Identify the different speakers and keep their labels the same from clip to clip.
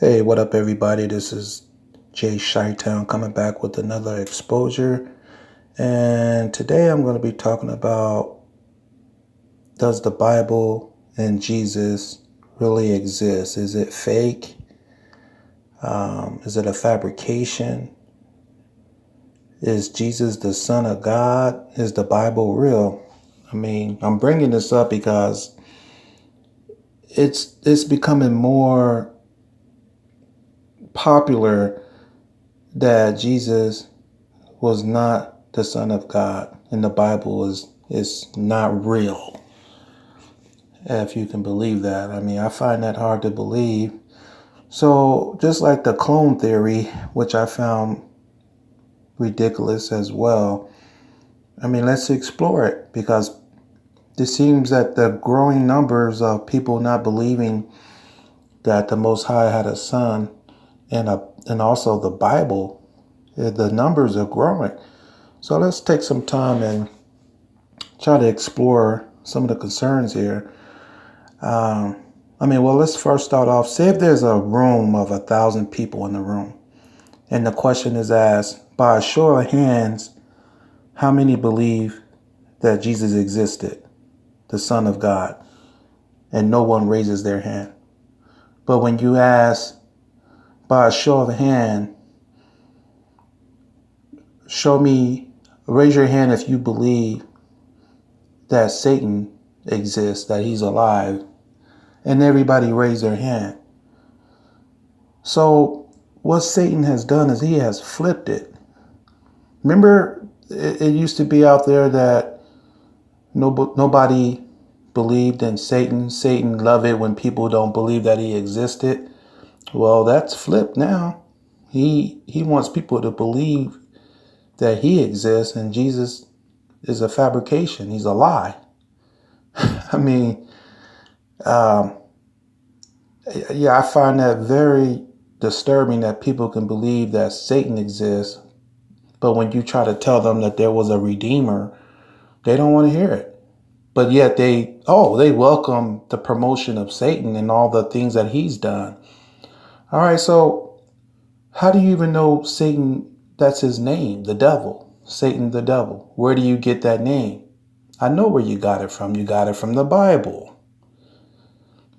Speaker 1: Hey, what up, everybody? This is Jay Chitown coming back with another exposure. And today I'm going to be talking about, does the Bible and Jesus really exist? Is it fake? Is it a fabrication? Is Jesus the Son of God? Is the Bible real? I'm bringing this up because it's becoming more popular that Jesus was not the Son of God, and the Bible is not real. If you can believe that. I find that hard to believe. So just like the clone theory, which I found ridiculous as well, let's explore it, because it seems that the growing numbers of people not believing that the Most High had a son, and also the Bible, the numbers are growing. So let's take some time and try to explore some of the concerns here. Let's first start off. Say if there's a room of 1,000 people in the room, and the question is asked, by a show of hands, how many believe that Jesus existed, the Son of God? And no one raises their hand. But when you ask, by a show of hand, raise your hand if you believe that Satan exists, that he's alive, and everybody raised their hand. So what Satan has done is he has flipped it. Remember, it used to be out there that nobody believed in Satan. Satan loved it when people don't believe that he existed. Well, that's flipped now. He wants people to believe that he exists, and Jesus is a fabrication. He's a lie. I find that very disturbing that people can believe that Satan exists, but when you try to tell them that there was a redeemer, they don't want to hear it. But yet they welcome the promotion of Satan and all the things that he's done. All right, so how do you even know Satan? That's his name, the devil. Satan the devil. Where do you get that name? I know where you got it from. You got it from the Bible.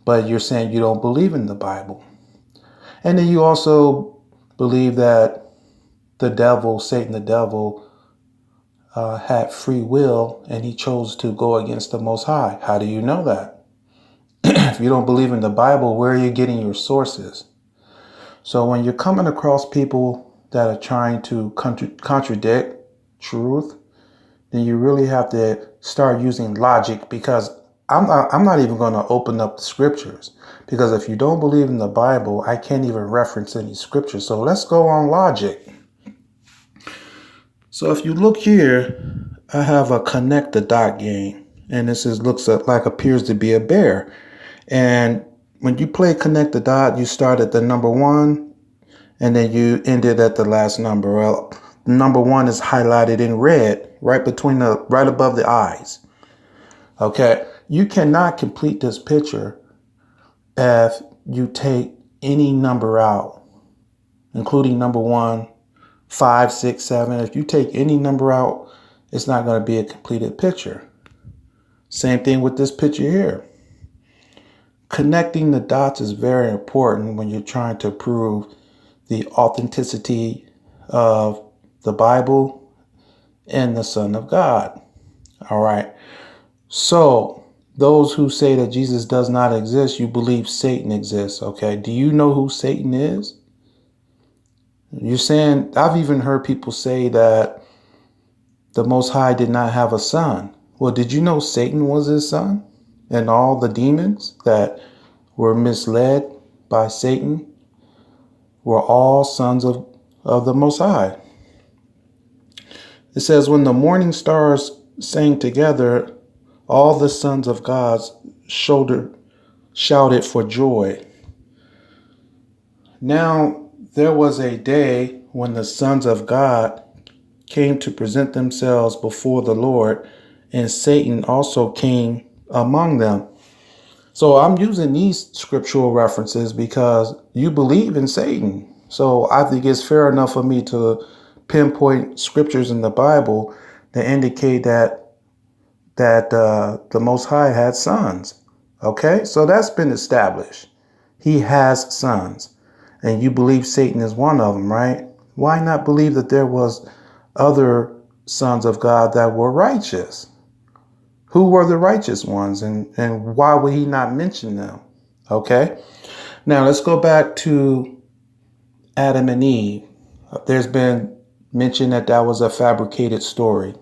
Speaker 1: But you're saying you don't believe in the Bible. And then you also believe that the devil, Satan the devil, had free will, and he chose to go against the Most High. How do you know that? If you don't believe in the Bible, where are you getting your sources? So when you're coming across people that are trying to contradict truth, then you really have to start using logic, because I'm not even going to open up the scriptures, because if you don't believe in the Bible, I can't even reference any scriptures. So let's go on logic. So if you look here, I have a connect the dot game, and this appears to be a bear. And when you play connect the dot, you start at the number 1, and then you end it at the last number. Well, number 1 is highlighted in red, right above the eyes. Okay, you cannot complete this picture if you take any number out, including number 1, 5, 6, 7. If you take any number out, it's not going to be a completed picture. Same thing with this picture here. Connecting the dots is very important when you're trying to prove the authenticity of the Bible and the Son of God. All right. So those who say that Jesus does not exist, you believe Satan exists. Okay. Do you know who Satan is? You're saying, I've even heard people say that the Most High did not have a son. Well, did you know Satan was his son? And all the demons that were misled by Satan were all sons of the Most High. It says, when the morning stars sang together, all the sons of God shouted for joy. Now there was a day when the sons of God came to present themselves before the Lord, and Satan also came among them. So I'm using these scriptural references because you believe in Satan. So I think it's fair enough for me to pinpoint scriptures in the Bible that indicate that the Most High had sons. Okay, so that's been established. He has sons, and you believe Satan is one of them, right? Why not believe that there was other sons of God that were righteous? Who were the righteous ones, and why would he not mention them? Okay, now let's go back to Adam and Eve. There's been mention that that was a fabricated story.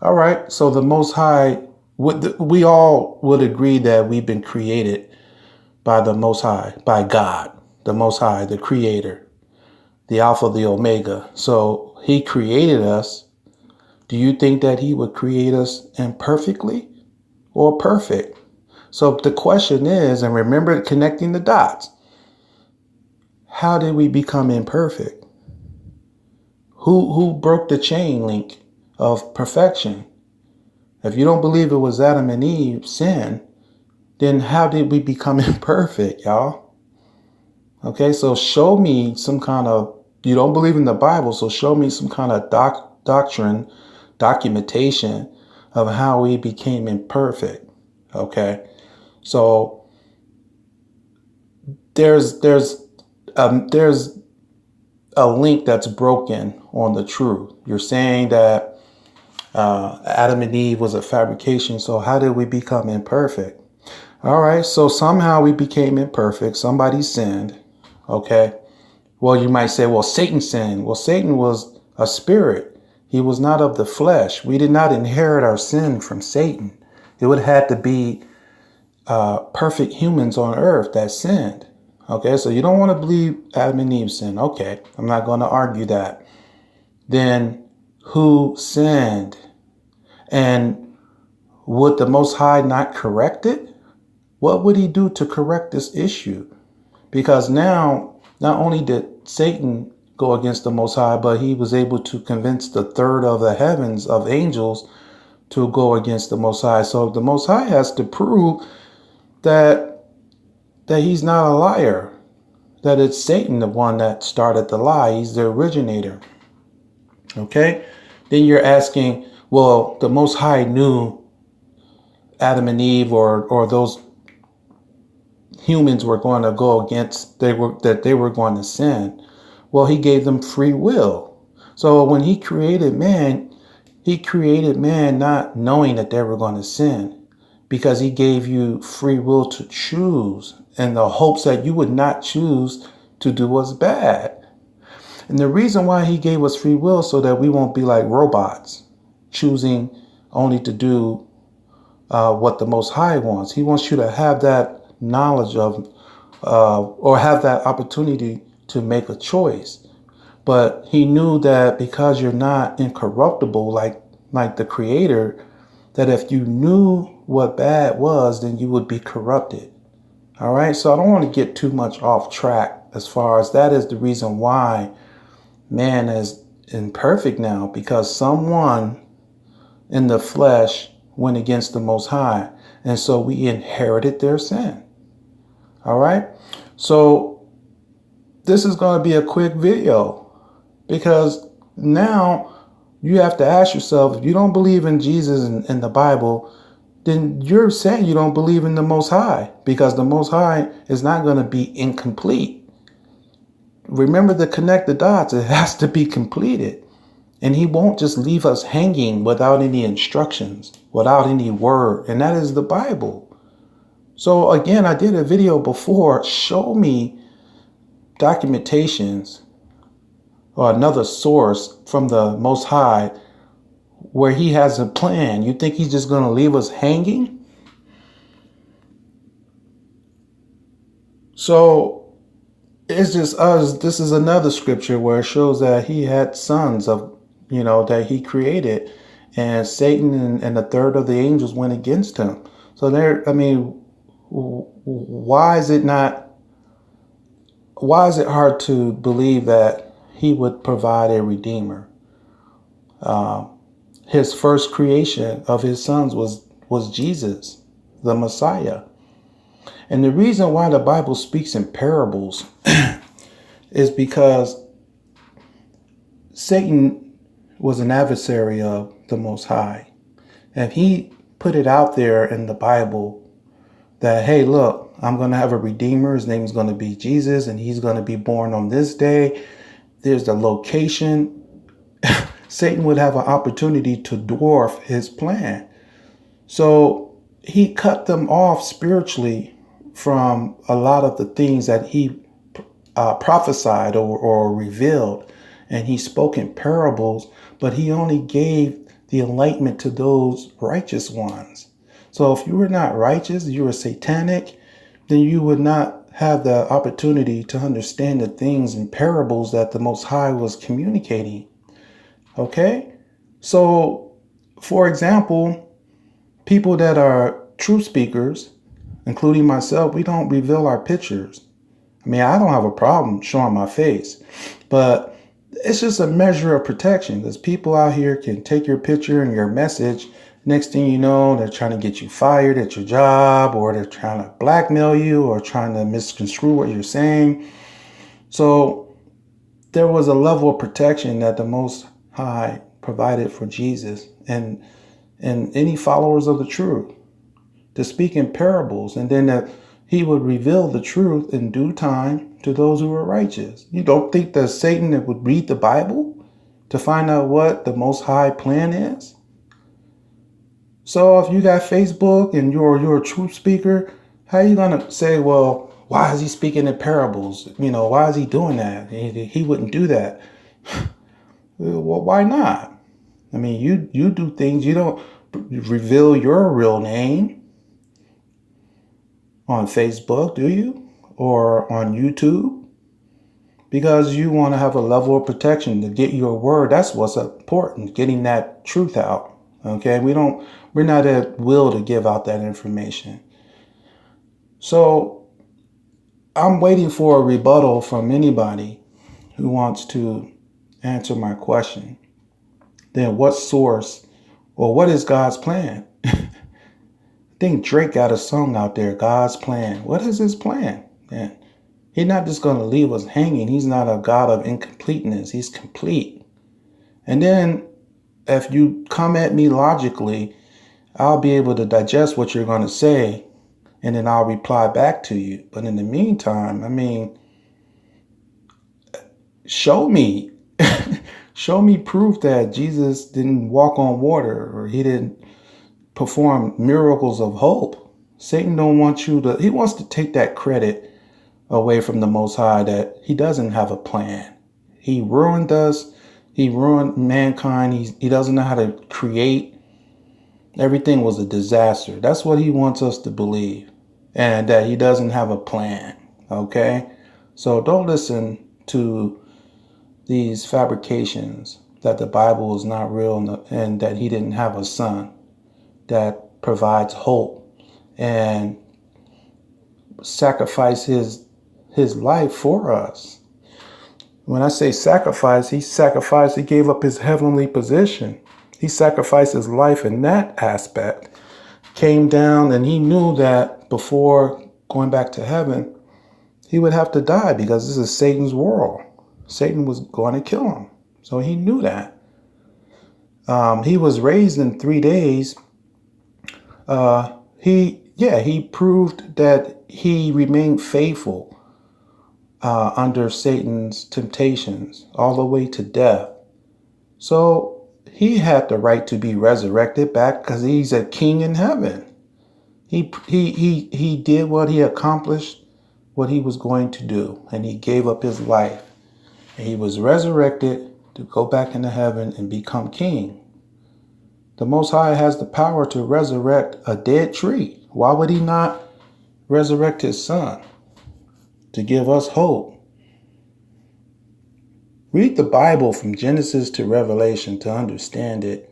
Speaker 1: All right, so the Most High, we all would agree that we've been created by the Most High, by God, the Most High, the Creator, the Alpha, the Omega. So he created us. Do you think that he would create us imperfectly or perfect? So the question is, and remember connecting the dots, how did we become imperfect? Who broke the chain link of perfection? If you don't believe it was Adam and Eve sin, then how did we become imperfect, y'all? Okay, so show me some kind of, you don't believe in the Bible, so show me some kind of doctrine, documentation of how we became imperfect. Okay, so there's a link that's broken on the truth. You're saying that Adam and Eve was a fabrication. So how did we become imperfect? All right. So somehow we became imperfect. Somebody sinned. Okay. Well, you might say, well, Satan sinned. Well, Satan was a spirit. He was not of the flesh. We did not inherit our sin from Satan. It would have had to be perfect humans on earth that sinned. Okay, so you don't want to believe Adam and Eve sinned. Okay, I'm not going to argue that. Then who sinned? And would the Most High not correct it? What would he do to correct this issue? Because now, not only did Satan go against the Most High, but he was able to convince the third of the heavens of angels to go against the Most High. So the Most High has to prove that he's not a liar, that it's Satan, the one that started the lie. He's the originator. Okay? Then you're asking, well, the Most High knew Adam and Eve or those humans were going to go against, that they were going to sin. Well, he gave them free will. So when he created man not knowing that they were going to sin, because he gave you free will to choose in the hopes that you would not choose to do what's bad. And the reason why he gave us free will so that we won't be like robots, choosing only to do what the Most High wants. He wants you to have that knowledge of, or have that opportunity to make a choice. But he knew that because you're not incorruptible like the Creator, that if you knew what bad was, then you would be corrupted. All right. So I don't want to get too much off track as far as that is the reason why man is imperfect now, because someone in the flesh went against the Most High. And so we inherited their sin. All right. So this is going to be a quick video, because now you have to ask yourself, if you don't believe in Jesus and the Bible, then you're saying you don't believe in the Most High, because the Most High is not going to be incomplete. Remember to connect the dots. It has to be completed. And he won't just leave us hanging without any instructions, without any word. And that is the Bible. So again, I did a video before. Show me documentations or another source from the Most High where he has a plan. You think he's just going to leave us hanging? So it's just us. This is another scripture where it shows that he had sons of, that he created, and Satan and a third of the angels went against him. So why is it hard to believe that he would provide a redeemer? His first creation of his sons was Jesus, the Messiah. And the reason why the Bible speaks in parables is because Satan was an adversary of the Most High. And he put it out there in the Bible that, hey, look, I'm going to have a redeemer. His name is going to be Jesus, and he's going to be born on this day. There's the location. Satan would have an opportunity to dwarf his plan. So he cut them off spiritually from a lot of the things that he prophesied or revealed. And he spoke in parables, but he only gave the enlightenment to those righteous ones. So if you were not righteous, you were satanic, then you would not have the opportunity to understand the things in parables that the Most High was communicating. Okay? So, for example, people that are truth speakers, including myself, we don't reveal our pictures. I mean, I don't have a problem showing my face, but it's just a measure of protection because people out here can take your picture and your message. Next thing you know, they're trying to get you fired at your job, or they're trying to blackmail you, or trying to misconstrue what you're saying. So there was a level of protection that the Most High provided for Jesus and any followers of the truth to speak in parables, and then that he would reveal the truth in due time to those who are righteous. You don't think that Satan would read the Bible to find out what the Most High plan is? So if you got Facebook and you're a truth speaker, how are you going to say, well, why is he speaking in parables? You know, why is he doing that? He wouldn't do that. Well, why not? I mean, you do things, you don't reveal your real name on Facebook, do you? Or on YouTube? Because you want to have a level of protection to get your word. That's what's important, getting that truth out. Okay, we're not at will to give out that information. So I'm waiting for a rebuttal from anybody who wants to answer my question. Then what source or what is God's plan? I think Drake got a song out there, God's plan. What is his plan? Man, he's not just going to leave us hanging. He's not a God of incompleteness. He's complete. And then if you come at me logically, I'll be able to digest what you're going to say, and then I'll reply back to you. But in the meantime, I mean, show me. Show me proof that Jesus didn't walk on water, or he didn't perform miracles of hope. Satan don't want you to, he wants to take that credit away from the Most High, that he doesn't have a plan. He ruined us. He ruined mankind. He doesn't know how to create. Everything was a disaster. That's what he wants us to believe. And that he doesn't have a plan. Okay? So don't listen to these fabrications that the Bible is not real and that he didn't have a son that provides hope and sacrifice his life for us. When I say sacrifice, he gave up his heavenly position. He sacrificed his life in that aspect. Came down, and he knew that before going back to heaven, he would have to die because this is Satan's world. Satan was going to kill him. So he knew that. He was raised in 3 days. He proved that he remained faithful under Satan's temptations all the way to death. So he had the right to be resurrected back because he's a king in heaven. He did what he accomplished, what he was going to do, and he gave up his life. And he was resurrected to go back into heaven and become king. The Most High has the power to resurrect a dead tree. Why would he not resurrect his son to give us hope? Read the Bible from Genesis to Revelation to understand it.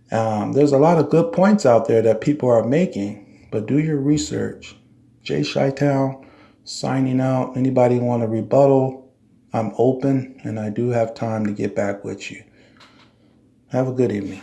Speaker 1: There's a lot of good points out there that people are making, but do your research. Jay Chitown, signing out. Anybody want a rebuttal? I'm open, and I do have time to get back with you. Have a good evening.